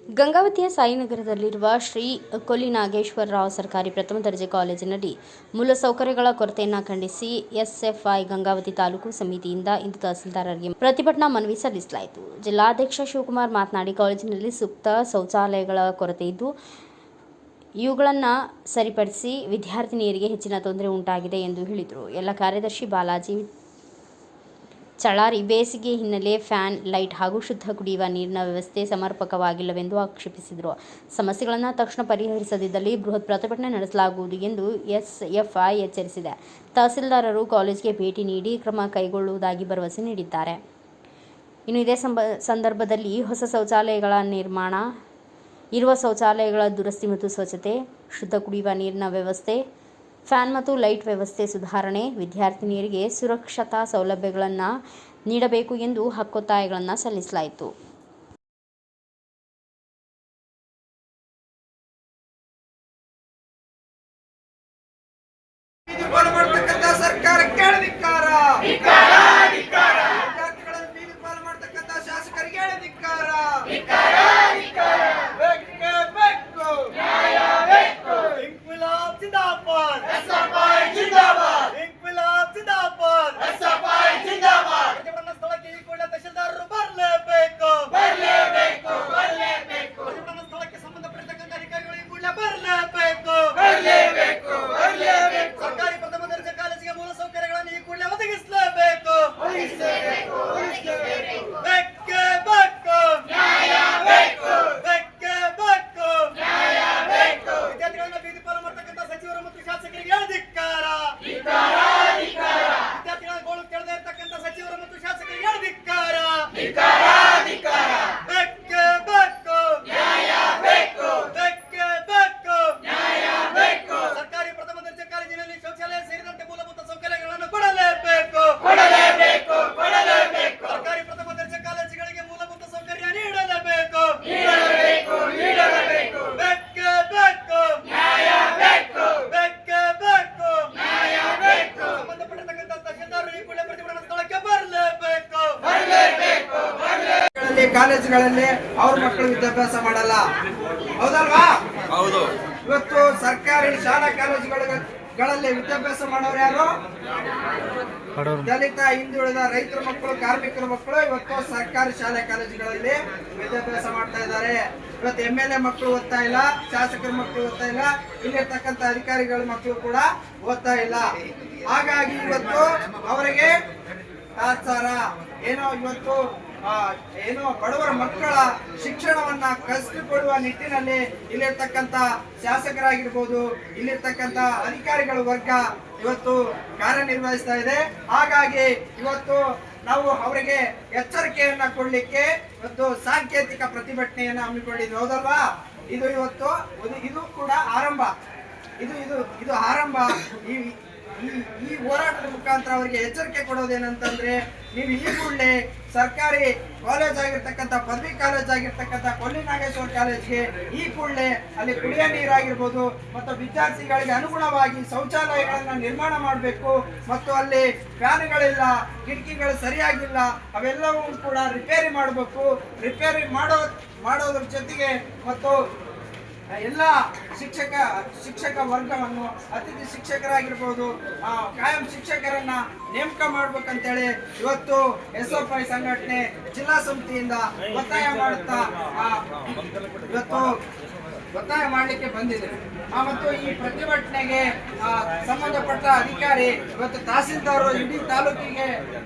ಗಂಗಾವತಿಯ ಸಾಯಿನಗರದಲ್ಲಿರುವ ಶ್ರೀ ಕೊಲ್ಲಿನಾಗೇಶ್ವರರಾವ್ ಸರ್ಕಾರಿ ಪ್ರಥಮ ದರ್ಜೆ ಕಾಲೇಜಿನಲ್ಲಿ ಮೂಲಸೌಕರ್ಯಗಳ ಕೊರತೆಯನ್ನು ಖಂಡಿಸಿ ಎಸ್ಎಫ್ಐ ಗಂಗಾವತಿ ತಾಲೂಕು ಸಮಿತಿಯಿಂದ ಇಂದು ತಹಸೀಲ್ದಾರರಿಗೆ ಪ್ರತಿಭಟನಾ ಮನವಿ ಸಲ್ಲಿಸಲಾಯಿತು. ಜಿಲ್ಲಾಧ್ಯಕ್ಷ ಶಿವಕುಮಾರ್ ಮಾತನಾಡಿ, ಕಾಲೇಜಿನಲ್ಲಿ ಸೂಕ್ತ ಶೌಚಾಲಯಗಳ ಕೊರತೆ ಇದ್ದು, ಇವುಗಳನ್ನು ಸರಿಪಡಿಸಿ ವಿದ್ಯಾರ್ಥಿನಿಯರಿಗೆ ಹೆಚ್ಚಿನ ತೊಂದರೆ ಉಂಟಾಗಿದೆ ಎಂದು ಹೇಳಿದರು. ಎಲ್ಲ ಕಾರ್ಯದರ್ಶಿ ಬಾಲಾಜಿ ಚಳಾರಿ ಬೇಸಿಗೆ ಹಿನ್ನೆಲೆ ಫ್ಯಾನ್, ಲೈಟ್ ಹಾಗೂ ಶುದ್ಧ ಕುಡಿಯುವ ನೀರಿನ ವ್ಯವಸ್ಥೆ ಸಮರ್ಪಕವಾಗಿಲ್ಲವೆಂದು ಆಕ್ಷೇಪಿಸಿದರು. ಸಮಸ್ಯೆಗಳನ್ನು ತಕ್ಷಣ ಪರಿಹರಿಸದಿದ್ದಲ್ಲಿ ಬೃಹತ್ ಪ್ರತಿಭಟನೆ ನಡೆಸಲಾಗುವುದು ಎಂದು ಎಸ್ಎಫ್ಐ ಎಚ್ಚರಿಸಿದೆ. ತಹಸೀಲ್ದಾರರು ಕಾಲೇಜಿಗೆ ಭೇಟಿ ನೀಡಿ ಕ್ರಮ ಕೈಗೊಳ್ಳುವುದಾಗಿ ಭರವಸೆ ನೀಡಿದ್ದಾರೆ. ಇನ್ನು ಇದೇ ಸಂದರ್ಭದಲ್ಲಿ ಹೊಸ ಶೌಚಾಲಯಗಳ ನಿರ್ಮಾಣ, ಇರುವ ಶೌಚಾಲಯಗಳ ದುರಸ್ತಿ ಮತ್ತು ಸ್ವಚ್ಛತೆ, ಶುದ್ಧ ಕುಡಿಯುವ ನೀರಿನ ವ್ಯವಸ್ಥೆ, ಫ್ಯಾನ್ ಮತ್ತು ಲೈಟ್ ವ್ಯವಸ್ಥೆ ಸುಧಾರಣೆ, ವಿದ್ಯಾರ್ಥಿನಿಯರಿಗೆ ಸುರಕ್ಷತಾ ಸೌಲಭ್ಯಗಳನ್ನು ನೀಡಬೇಕು ಎಂದು ಹಕ್ಕೊತ್ತಾಯಗಳನ್ನು ಸಲ್ಲಿಸಲಾಯಿತು. ಕಾಲೇಜುಗಳಲ್ಲಿ ಅವ್ರ ಮಕ್ಕಳು ವಿದ್ಯಾಭ್ಯಾಸ ಮಾಡಲ್ಲ, ಹೌದಲ್ವಾ? ಹೌದು. ಇವತ್ತು ಸರ್ಕಾರಿ ಶಾಲಾ ಕಾಲೇಜುಗಳಲ್ಲಿ ವಿದ್ಯಾಭ್ಯಾಸ ಮಾಡೋರು ಯಾರು? ದಲಿತ, ಹಿಂದುಳಿದ, ರೈತರ ಮಕ್ಕಳು, ಕಾರ್ಮಿಕರ ಮಕ್ಕಳು ಇವತ್ತು ಸರ್ಕಾರಿ ಶಾಲೆ ಕಾಲೇಜುಗಳಲ್ಲಿ ವಿದ್ಯಾಭ್ಯಾಸ ಮಾಡ್ತಾ ಇದ್ದಾರೆ. ಇವತ್ತು MLA ಮಕ್ಕಳು ಓದ್ತಾ ಇಲ್ಲ, ಶಾಸಕರ ಮಕ್ಕಳು ಓದ್ತಾ ಇಲ್ಲ, ಇಲ್ಲಿರ್ತಕ್ಕಂಥ ಅಧಿಕಾರಿಗಳ ಮಕ್ಕಳು ಕೂಡ ಓದ್ತಾ ಇಲ್ಲ. ಹಾಗಾಗಿ ಇವತ್ತು ಅವರಿಗೆ ತಾತ್ಸಾರ ಇವತ್ತು ಬಡವರ ಮಕ್ಕಳ ಶಿಕ್ಷಣವನ್ನ ಕಸಿದುಕೊಳ್ಳುವ ನಿಟ್ಟಿನಲ್ಲಿ ಇಲ್ಲಿರ್ತಕ್ಕಂಥ ಶಾಸಕರಾಗಿರ್ಬೋದು, ಇಲ್ಲಿರ್ತಕ್ಕಂಥ ಅಧಿಕಾರಿಗಳ ವರ್ಗ ಇವತ್ತು ಕಾರ್ಯನಿರ್ವಹಿಸ್ತಾ ಇದೆ. ಹಾಗಾಗಿ ಇವತ್ತು ನಾವು ಅವರಿಗೆ ಎಚ್ಚರಿಕೆಯನ್ನ ಕೊಡ್ಲಿಕ್ಕೆ ಇವತ್ತು ಸಾಂಕೇತಿಕ ಪ್ರತಿಭಟನೆಯನ್ನ ಹಮ್ಮಿಕೊಂಡಿದ್ವಿ, ಹೌದಲ್ವಾ? ಇದು ಕೂಡ ಆರಂಭ. ಇದು ಆರಂಭ. ಈ ಹೋರಾಟದ ಮುಖಾಂತರ ಅವರಿಗೆ ಎಚ್ಚರಿಕೆ ಕೊಡೋದೇನಂತಂದ್ರೆ, ನೀವು ಈ ಕೂಡಲೇ ಸರ್ಕಾರಿ ಕಾಲೇಜ್ ಆಗಿರ್ತಕ್ಕಂಥ, ಪದವಿ ಕಾಲೇಜ್ ಆಗಿರ್ತಕ್ಕಂಥ ಕೊಲ್ಲಿನಾಗೇಶ್ವರ ಕಾಲೇಜ್ಗೆ ಈ ಕೂಡಲೇ ಅಲ್ಲಿ ಕುಡಿಯೋ ನೀರಾಗಿರ್ಬೋದು ಮತ್ತು ವಿದ್ಯಾರ್ಥಿಗಳಿಗೆ ಅನುಗುಣವಾಗಿ ಶೌಚಾಲಯಗಳನ್ನ ನಿರ್ಮಾಣ ಮಾಡಬೇಕು. ಮತ್ತು ಅಲ್ಲಿ ಫ್ಯಾನ್ಗಳಿಲ್ಲ, ಕಿಟಕಿಗಳು ಸರಿಯಾಗಿಲ್ಲ, ಅವೆಲ್ಲವೂ ಕೂಡ ರಿಪೇರಿ ಮಾಡಬೇಕು. ರಿಪೇರಿ ಮಾಡೋದ್ರ ಜೊತೆಗೆ ಮತ್ತು ಎಲ್ಲ ಶಿಕ್ಷಕ ವರ್ಗವನ್ನು, ಅತಿಥಿ ಶಿಕ್ಷಕರಾಗಿರ್ಬೋದು, ಕಾಯಂ ಶಿಕ್ಷಕರನ್ನ ನೇಮಕ ಮಾಡ್ಬೇಕಂತೇಳಿ ಇವತ್ತು SFI ಸಂಘಟನೆ ಜಿಲ್ಲಾ ಸಮಿತಿಯಿಂದ ಒತ್ತಾಯ ಮಾಡಲಿಕ್ಕೆ ಬಂದಿದೆ. ಮತ್ತು ಈ ಪ್ರತಿಭಟನೆಗೆ ಸಂಬಂಧಪಟ್ಟ ಅಧಿಕಾರಿ ಇವತ್ತು ತಹಸೀಲ್ದಾರರು ಇಡೀ ತಾಲೂಕಿಗೆ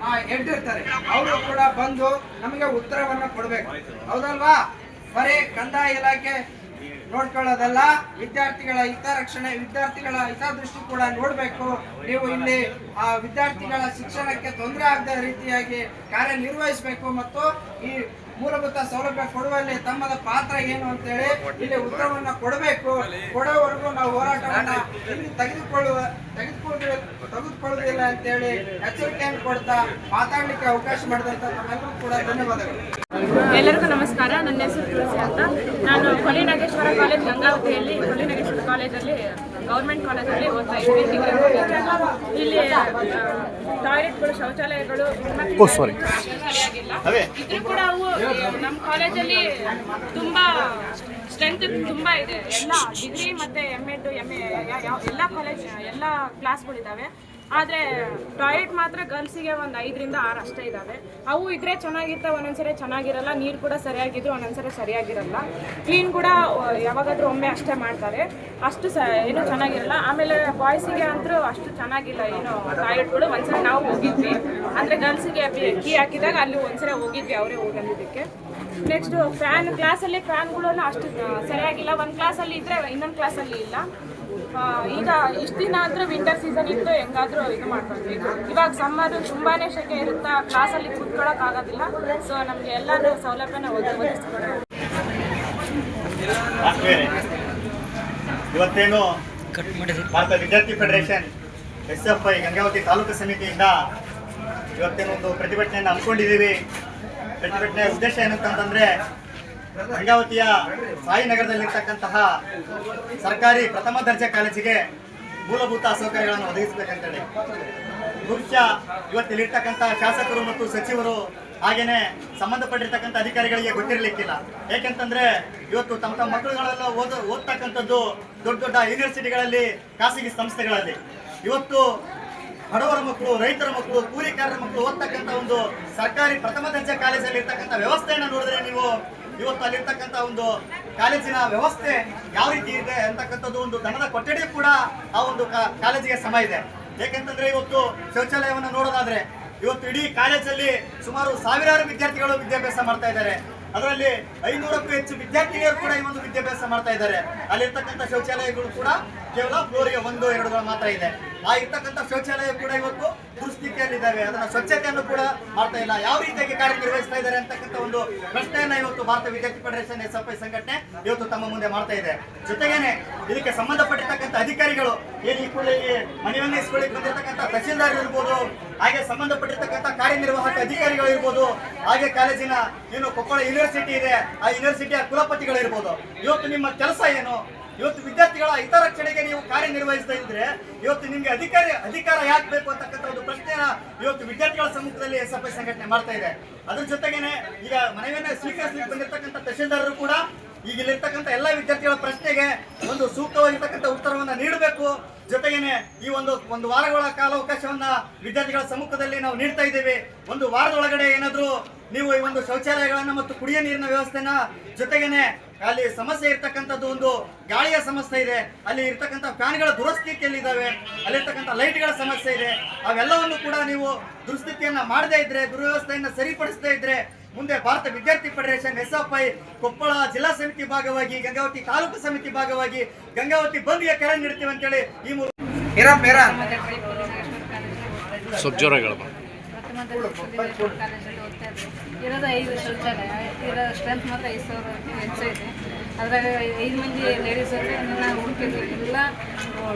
ಎಡ್ಡಿರ್ತಾರೆ. ಅವರು ಕೂಡ ಬಂದು ನಮಗೆ ಉತ್ತರವನ್ನ ಕೊಡ್ಬೇಕು, ಹೌದಲ್ವಾ? ಬರೀ ಕಂದಾಯ ಇಲಾಖೆ ನೋಡ್ಕೊಳ್ಳೋದಲ್ಲ, ವಿದ್ಯಾರ್ಥಿಗಳ ಹಿತರಕ್ಷಣೆ, ವಿದ್ಯಾರ್ಥಿಗಳ ಹಿತದೃಷ್ಟಿ ಕೂಡ ನೋಡಬೇಕು. ನೀವು ಇಲ್ಲಿ ವಿದ್ಯಾರ್ಥಿಗಳ ಶಿಕ್ಷಣಕ್ಕೆ ತೊಂದರೆ ಆಗದ ರೀತಿಯಾಗಿ ಕಾರ್ಯನಿರ್ವಹಿಸಬೇಕು ಮತ್ತು ಈ ಮೂಲಭೂತ ಸೌಲಭ್ಯ ಕೊಡುವಲ್ಲಿ ತಮ್ಮದ ಪಾತ್ರ ಏನು ಅಂತೇಳಿ ಇಲ್ಲಿ ಉತ್ತರವನ್ನ ಕೊಡಬೇಕು. ಕೊಡೋವರೆಗೂ ನಾವು ಹೋರಾಟವನ್ನ ಇಲ್ಲಿ ತೆಗೆದುಕೊಳ್ಳುವುದಿಲ್ಲ ಅಂತೇಳಿ ಎಚ್ಚರಿಕೆಯನ್ನು ಕೊಡ್ತಾ ಮಾತಾಡ್ಲಿಕ್ಕೆ ಅವಕಾಶ ಮಾಡಿದಂತ ತಮ್ಮೆಲ್ಲರೂ ಕೂಡ ಧನ್ಯವಾದಗಳು. ಎಲ್ಲರಿಗೂ ನಮಸ್ಕಾರ. ನನ್ನ ಹೆಸರು ತುಳಸಿ ಅಂತ. ನಾನು ಕೊಲ್ಲಿನಾಗೇಶ್ವರ ಕಾಲೇಜ್ ಗಂಗಾವತಿಯಲ್ಲಿ, ಕೊಲ್ಲಿನಾಗೇಶ್ವರ ಕಾಲೇಜಲ್ಲಿ ಗೌರ್ಮೆಂಟ್ ಕಾಲೇಜಲ್ಲಿ ಓದ್ತಾ ಇದ್ವಿ. ಇಲ್ಲಿ ಟಾಯ್ಲೆಟ್ಗಳು, ಶೌಚಾಲಯಗಳು ಸರಿಯಾಗಿಲ್ಲ. ಇದ್ರೂ ಕೂಡ ಅವು ನಮ್ಮ ಕಾಲೇಜಲ್ಲಿ ತುಂಬಾ ಸ್ಟ್ರೆಂತ್ ತುಂಬಾ ಇದೆ. ಎಲ್ಲ ಡಿಗ್ರಿ ಮತ್ತೆ MA ಎಲ್ಲ ಕಾಲೇಜ್ ಎಲ್ಲ ಕ್ಲಾಸ್ಗಳಿದ್ದಾವೆ. ಆದರೆ ಟಾಯ್ಲೆಟ್ ಮಾತ್ರ ಗರ್ಲ್ಸಿಗೆ ಒಂದು 5ರಿಂದ 6 ಅಷ್ಟೇ ಇದ್ದಾವೆ. ಅವು ಇದ್ರೆ ಚೆನ್ನಾಗಿರ್ತವೆ, ಒಂದೊಂದ್ಸರಿ ಚೆನ್ನಾಗಿರಲ್ಲ. ನೀರು ಕೂಡ ಸರಿಯಾಗಿದ್ರು ಒಂದೊಂದ್ಸರಿ ಸರಿಯಾಗಿರಲ್ಲ. ಕ್ಲೀನ್ ಕೂಡ ಯಾವಾಗಾದ್ರೂ ಒಮ್ಮೆ ಅಷ್ಟೇ ಮಾಡ್ತಾರೆ, ಅಷ್ಟು ಏನೂ ಚೆನ್ನಾಗಿರಲ್ಲ. ಆಮೇಲೆ ಬಾಯ್ಸಿಗೆ ಅಂತೂ ಅಷ್ಟು ಚೆನ್ನಾಗಿಲ್ಲ ಏನು ಟಾಯ್ಲೆಟ್ಗಳು. ಒಂದ್ಸರಿ ನಾವು ಹೋಗಿದ್ವಿ, ಅಂದರೆ ಗರ್ಲ್ಸಿಗೆ ಕೀ ಹಾಕಿದಾಗ ಅಲ್ಲಿ ಒಂದ್ಸರಿ ಹೋಗಿದ್ವಿ ಅವರೇ ಹೋಗಂದಿದ್ದಕ್ಕೆ. ನೆಕ್ಸ್ಟ್ ಕ್ಲಾಸಲ್ಲಿ ಫ್ಯಾನ್ಗಳು ಅಷ್ಟು ಸರಿಯಾಗಿಲ್ಲ. ಒಂದು ಕ್ಲಾಸಲ್ಲಿ ಇದ್ದರೆ ಇನ್ನೊಂದು ಕ್ಲಾಸಲ್ಲಿ ಇಲ್ಲ. ಈಗ ಇಷ್ಟು ದಿನ ಆದರೂ ವಿಂಟರ್ ಸೀಸನ್ ಇತ್ತು, ಹೆಂಗಾದರೂ ಇದು ಮಾಡ್ಕೊಂಡ್ವಿ. ಇವಾಗ ಸಮ್ಮರ್ ತುಂಬಾ ಸೆಕೆ ಇರುತ್ತಾ, ಕ್ಲಾಸಲ್ಲಿ ಕೂತ್ಕೊಳ್ಳೋಕ್ಕಾಗೋದಿಲ್ಲ. ಸೊ ನಮಗೆ ಎಲ್ಲರೂ ಸೌಲಭ್ಯನ ಒದಗಿಸ್ಕೊಡೋದು. ಇವತ್ತೇನು ಭಾರತ ವಿದ್ಯಾರ್ಥಿ ಫೆಡರೇಷನ್ SFI ಗಂಗಾವತಿ ತಾಲೂಕು ಸಮಿತಿಯಿಂದ ಇವತ್ತೇನು ಒಂದು ಪ್ರತಿಭಟನೆಯನ್ನು ಹಮ್ಮಿಕೊಂಡಿದ್ದೀವಿ. ಪ್ರತಿಭಟನೆಯ ಉದ್ದೇಶ ಏನಂತಂದ್ರೆ, ಗಂಗಾವತಿಯ ಸಾಯಿನಗರದಲ್ಲಿರ್ತಕ್ಕಂತಹ ಸರ್ಕಾರಿ ಪ್ರಥಮ ದರ್ಜೆ ಕಾಲೇಜಿಗೆ ಮೂಲಭೂತ ಸೌಕರ್ಯಗಳನ್ನು ಒದಗಿಸಬೇಕಂತೇಳಿ. ಬಹುಶಃ ಇವತ್ತಿಲ್ಲಿರ್ತಕ್ಕಂಥ ಶಾಸಕರು ಮತ್ತು ಸಚಿವರು ಹಾಗೇನೆ ಸಂಬಂಧಪಟ್ಟಿರ್ತಕ್ಕಂಥ ಅಧಿಕಾರಿಗಳಿಗೆ ಗೊತ್ತಿರಲಿಕ್ಕಿಲ್ಲ. ಏಕೆಂತಂದ್ರೆ ಇವತ್ತು ತಮ್ಮ ಮಕ್ಕಳುಗಳೆಲ್ಲ ಓದ್ತಕ್ಕಂಥದ್ದು ದೊಡ್ಡ ದೊಡ್ಡ ಯೂನಿವರ್ಸಿಟಿಗಳಲ್ಲಿ, ಖಾಸಗಿ ಸಂಸ್ಥೆಗಳಲ್ಲಿ. ಇವತ್ತು ಬಡವರ ಮಕ್ಕಳು, ರೈತರ ಮಕ್ಕಳು, ಕೂಲಿಕಾರರ ಮಕ್ಕಳು ಓದ್ತಕ್ಕಂಥ ಒಂದು ಸರ್ಕಾರಿ ಪ್ರಥಮ ದರ್ಜೆ ಕಾಲೇಜಲ್ಲಿ ಇರ್ತಕ್ಕಂಥ ವ್ಯವಸ್ಥೆಯನ್ನು ನೋಡಿದ್ರೆ ನೀವು ಇವತ್ತು ಅಲ್ಲಿರ್ತಕ್ಕಂಥ ಒಂದು ಕಾಲೇಜಿನ ವ್ಯವಸ್ಥೆ ಯಾವ ರೀತಿ ಇದೆ ಅಂತಕ್ಕಂಥದ್ದು, ಒಂದು ದನದ ಕೊಠಡಿ ಕೂಡ ಆ ಒಂದು ಕಾಲೇಜಿಗೆ ಸಮ ಇದೆ. ಏಕೆಂತಂದ್ರೆ ಇವತ್ತು ಶೌಚಾಲಯವನ್ನು ನೋಡೋದಾದ್ರೆ ಇವತ್ತು ಇಡೀ ಕಾಲೇಜಲ್ಲಿ ಸುಮಾರು ಸಾವಿರಾರು ವಿದ್ಯಾರ್ಥಿಗಳು ವಿದ್ಯಾಭ್ಯಾಸ ಮಾಡ್ತಾ ಇದ್ದಾರೆ. ಅದರಲ್ಲಿ 500ಕ್ಕೂ ಹೆಚ್ಚು ವಿದ್ಯಾರ್ಥಿನಿಯರು ಕೂಡ ಈ ಒಂದು ವಿದ್ಯಾಭ್ಯಾಸ ಮಾಡ್ತಾ ಇದ್ದಾರೆ. ಅಲ್ಲಿರ್ತಕ್ಕಂಥ ಶೌಚಾಲಯಗಳು ಕೂಡ ಕೇವಲ ಫ್ಲೋರಿಗೆ 1-2 ಮಾತ್ರ ಇದೆ. ಆ ಇರ್ತಕ್ಕಂಥ ಶೌಚಾಲಯ ಕೂಡ ಇವತ್ತು ದುಸ್ಥಿತಿಯಲ್ಲಿದ್ದಾವೆ. ಅದನ್ನ ಸ್ವಚ್ಛತೆಯನ್ನು ಕೂಡ ಮಾಡ್ತಾ ಇಲ್ಲ. ಯಾವ ರೀತಿಯಾಗಿ ಕಾರ್ಯನಿರ್ವಹಿಸ್ತಾ ಇದ್ದಾರೆ ಅಂತಕ್ಕಂಥ ಒಂದು ಪ್ರಶ್ನೆಯನ್ನ ಇವತ್ತು ಭಾರತ ವಿದ್ಯಾರ್ಥಿ ಫೆಡರೇಷನ್ SFI ಸಂಘಟನೆ ಇವತ್ತು ತಮ್ಮ ಮುಂದೆ ಮಾಡ್ತಾ ಇದೆ. ಜೊತೆಗೇನೆ ಇದಕ್ಕೆ ಸಂಬಂಧಪಟ್ಟಿರ್ತಕ್ಕಂಥ ಅಧಿಕಾರಿಗಳು ಏನು ಈ ಕೂಡಲೇ ಮನೆಯನ್ನೇ ಇಸ್ಕೊಳ್ಳಿಕ್ಕೆ ಬಂದಿರತಕ್ಕಂಥ ತಹಶೀಲ್ದಾರ್ ಇರ್ಬೋದು, ಹಾಗೆ ಸಂಬಂಧಪಟ್ಟಿರ್ತಕ್ಕಂಥ ಕಾರ್ಯನಿರ್ವಾಹಕ ಅಧಿಕಾರಿಗಳು ಇರ್ಬೋದು, ಹಾಗೆ ಕಾಲೇಜಿನ ಏನು ಕೊಪ್ಪಳ ಯೂನಿವರ್ಸಿಟಿ ಇದೆ ಆ ಯೂನಿವರ್ಸಿಟಿಯ ಕುಲಪತಿಗಳು ಇರ್ಬೋದು. ಇವತ್ತು ನಿಮ್ಮ ಕೆಲಸ ಏನು? ಇವತ್ತು ವಿದ್ಯಾರ್ಥಿಗಳ ಹಿತರಕ್ಷಣೆಗೆ ನೀವು ಕಾರ್ಯನಿರ್ವಹಿಸ್ತಾ ಇದ್ರೆ ಇವತ್ತು ನಿಮ್ಗೆ ಅಧಿಕಾರ ಯಾಕೆ ಬೇಕು ಅಂತಕ್ಕಂಥ ಒಂದು ಪ್ರಶ್ನೆಯನ್ನ ಇವತ್ತು ವಿದ್ಯಾರ್ಥಿಗಳ ಸಮ್ಮುಖದಲ್ಲಿ SFI ಸಂಘಟನೆ ಮಾಡ್ತಾ ಇದೆ. ಅದ್ರ ಜೊತೆಗೇನೆ ಈಗ ಮನವಿಯನ್ನ ಸ್ವೀಕರಿಸಲಿಕ್ಕೆ ಬಂದಿರತಕ್ಕಂಥ ತಹಶೀಲ್ದಾರರು ಕೂಡ ಈಗ ಇಲ್ಲಿರ್ತಕ್ಕಂಥ ಎಲ್ಲ ವಿದ್ಯಾರ್ಥಿಗಳ ಪ್ರಶ್ನೆಗೆ ಒಂದು ಸೂಕ್ತವಾಗಿರ್ತಕ್ಕಂಥ ಉತ್ತರವನ್ನ ನೀಡಬೇಕು. ಜೊತೆಗೇನೆ ಈ ಒಂದು ವಾರಗಳ ಕಾಲಾವಕಾಶವನ್ನ ವಿದ್ಯಾರ್ಥಿಗಳ ಸಮ್ಮುಖದಲ್ಲಿ ನಾವು ನೀಡ್ತಾ ಇದ್ದೇವೆ. ಒಂದು ವಾರದೊಳಗಡೆ ಏನಾದ್ರೂ ನೀವು ಈ ಒಂದು ಶೌಚಾಲಯಗಳನ್ನ ಮತ್ತು ಕುಡಿಯ ನೀರಿನ ವ್ಯವಸ್ಥೆನ, ಜೊತೆಗೇನೆ ಅಲ್ಲಿ ಸಮಸ್ಯೆ ಇರ್ತಕ್ಕಂಥದ್ದು ಒಂದು ಗಾಳಿಯ ಸಮಸ್ಯೆ ಇದೆ, ಅಲ್ಲಿ ಇರ್ತಕ್ಕಂಥ ಫ್ಯಾನ್ಗಳ ದುರಸ್ಥಿತಿಯಲ್ಲಿದ್ದಾವೆ, ಅಲ್ಲಿರ್ತಕ್ಕಂಥ ಲೈಟ್ಗಳ ಸಮಸ್ಯೆ ಇದೆ, ಅವೆಲ್ಲವನ್ನು ಕೂಡ ನೀವು ದುರಸ್ಥಿತಿಯನ್ನ ಮಾಡದೇ ಇದ್ರೆ, ದುರ್ವ್ಯವಸ್ಥೆಯನ್ನ ಸರಿಪಡಿಸದೇ ಇದ್ರೆ ಮುಂದೆ ಭಾರತ ವಿದ್ಯಾರ್ಥಿ ಫೆಡರೇಷನ್ SFI ಕೊಪ್ಪಳ ಜಿಲ್ಲಾ ಸಮಿತಿ ಭಾಗವಾಗಿ, ಗಂಗಾವತಿ ತಾಲೂಕು ಸಮಿತಿ ಭಾಗವಾಗಿ ಗಂಗಾವತಿ ಬಂದ್ಗೆ ಕರೆ ನೀಡ್ತೀವಿ ಅಂತೇಳಿ ಈ ಮೂಲಕ ಕಾಲೇಜಲ್ಲಿ ಓದ್ತಾ ಇದ್ದೆ. ಇರೋದು 5 ಶೌಚಾಲಯ, ಇರೋ ಸ್ಟ್ರೆಂತ್ ಮಾತ್ರ 5,000 ಹೆಚ್ಚು ಇದೆ. ಅದ್ರಾಗ 5 ಮಂದಿ ಲೇಡೀಸ್ ನಾವು ಹುಡುಕಿದ್ವಿ. ಎಲ್ಲ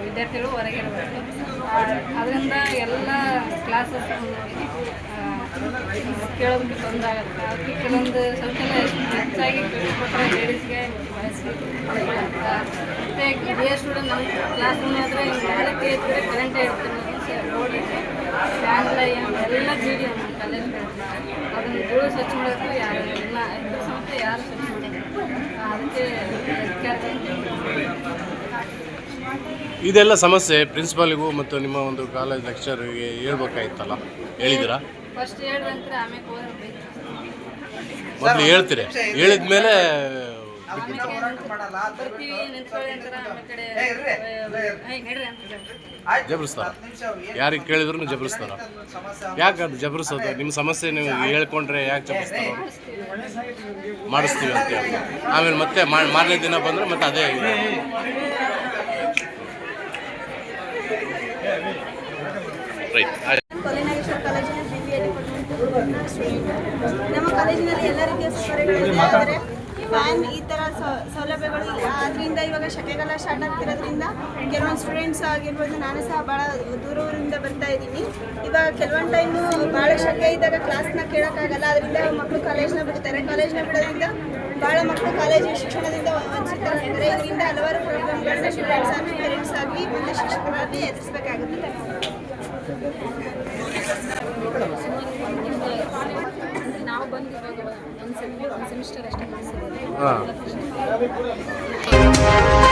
ವಿದ್ಯಾರ್ಥಿಗಳು ಹೊರಗೆ ಇರಬೇಕು. ಅದರಿಂದ ಎಲ್ಲ ಕ್ಲಾಸಸ್ ಕೇಳೋದಕ್ಕೆ ತೊಂದರೆ ಆಗುತ್ತೆ. ಕೆಲವೊಂದು ಶೌಚಾಲಯ ಹೆಚ್ಚಾಗಿ ಕೊಟ್ಟರೆ ಲೇಡೀಸ್ಗೆ ಮತ್ತು ಬಿ ಎ ಸ್ಟೂಡೆಂಟ್ ನಮ್ಮ ಕ್ಲಾಸ್ ರೂಮ್ ಆದರೆ ಯಾರಕ್ಕೆ ಇದ್ದರೆ ಕರೆಂಟೇ ಇರ್ತಾರೆ, ರೋಡ್ ಇದೆ, ಫ್ಯಾನ್ ಎಲ್ಲ ಬೀಡಿ ನಮ್ಮ ಕಾಲೇಜ್ ಅದನ್ನು ಧೂಳು ಸ್ವಚ್ಛ ಮಾಡೋಕ್ಕೂ ಯಾರು ಇಲ್ಲ. ಇದ್ರ ಸಮೇತ ಯಾರು ಸ್ವಚ್ಛ ಮಾಡೋದು ಅದಕ್ಕೆ ಇದೆಲ್ಲ ಸಮಸ್ಯೆ ಪ್ರಿನ್ಸಿಪಾಲಿಗೂ ಮತ್ತು ನಿಮ್ಮ ಒಂದು ಕಾಲೇಜ್ ಲೆಕ್ಚರ್ಗೆ ಹೇಳ್ಬೇಕಾಗಿತ್ತಲ್ಲ, ಹೇಳಿದ್ದೀರಾ? ಫಸ್ಟ್ ಹೇಳಿದಂತರ ಆಮೇಲೆ ಹೋದ್ರೆ ಮೊದಲು ಹೇಳ್ತೀರಿ, ಹೇಳಿದ ಮೇಲೆ ಬರ್ತೀವಿ ನಿಂತ್ಕೊಳ್ಳಿ ಅಂತಾರೆ. ಆಮೇಲೆ ಕಡೆ ಅಂತ ಜಬರಿಸ್ತಾರ. ಯಾರಿಗೆ ಕೇಳಿದ್ರು ಜಬರಿಸ್ತಾರ. ಯಾಕೆ ಅದು ಜಬರಿಸೋದು? ನಿಮ್ಮ ಸಮಸ್ಯೆ ನೀವು ಹೇಳ್ಕೊಂಡ್ರೆ ಯಾಕೆ ಜಬರಿಸ್ತಾರ? ಮಾಡಿಸ್ತೀವಿ ಅಂತ ಹೇಳಿ ಆಮೇಲೆ ಮತ್ತೆ ಮಾರನೇ ದಿನ ಬಂದರೆ ಮತ್ತೆ ಅದೇ ರೈಟ್. ಕೊಲಿನಾಗೇಶ್ವರ ಕಾಲೇಜಿನ BBA ಡಿಪಾರ್ಟ್ಮೆಂಟ್ ಸ್ಟೂಡೆಂಟ್. ನಮ್ಮ ಕಾಲೇಜಿನಲ್ಲಿ ಎಲ್ಲ ರೀತಿಯ ಸೌಕರ್ಯಗಳಿದೆ, ಆದರೆ ಫ್ಯಾನ್ ಈ ಥರ ಸೌಲಭ್ಯಗಳು ಇಲ್ಲ. ಆದ್ದರಿಂದ ಇವಾಗ ಶೆಕೆಗಾಲ ಸ್ಟಾರ್ಟ್ ಆಗ್ತಿರೋದ್ರಿಂದ ಕೆಲವೊಂದು ಸ್ಟೂಡೆಂಟ್ಸ್ ಆಗಿರ್ಬೋದು, ನಾನು ಸಹ ಭಾಳ ದೂರದಿಂದ ಬರ್ತಾ ಇದ್ದೀನಿ. ಇವಾಗ ಕೆಲವೊಂದು ಟೈಮು ಭಾಳ ಶೆಕೆ ಇದ್ದಾಗ ಕ್ಲಾಸ್ನ ಕೇಳೋಕ್ಕಾಗಲ್ಲ. ಅದರಿಂದ ಮಕ್ಕಳು ಕಾಲೇಜ್ನ ಬಿಡ್ತಾರೆ. ಕಾಲೇಜ್ನ ಬಿಡೋದ್ರಿಂದ ಭಾಳ ಮಕ್ಕಳು ಕಾಲೇಜು ಶಿಕ್ಷಣದಿಂದ ವಂಚಿತರಾಗ್ತಾರೆ. ಇದರಿಂದ ಹಲವಾರು ಪ್ರಾಬ್ಲಮ್ಗಳನ್ನ ಸ್ಟೂಡೆಂಟ್ಸ್ ಆಗಿ, ಪೇರೆಂಟ್ಸ್ ಆಗಿ, ಮತ್ತು ಶಿಕ್ಷಕರಾಗಿ ಎದುರಿಸಬೇಕಾಗುತ್ತೆ. ನಾವು ಬಂದು ಇವಾಗ ಒಂದು ಸೆಮಿಸ್ಟರ್ ಅಷ್ಟೇ ಮಾಡಿಸಿದ್ದೀವಿ. ಸರ್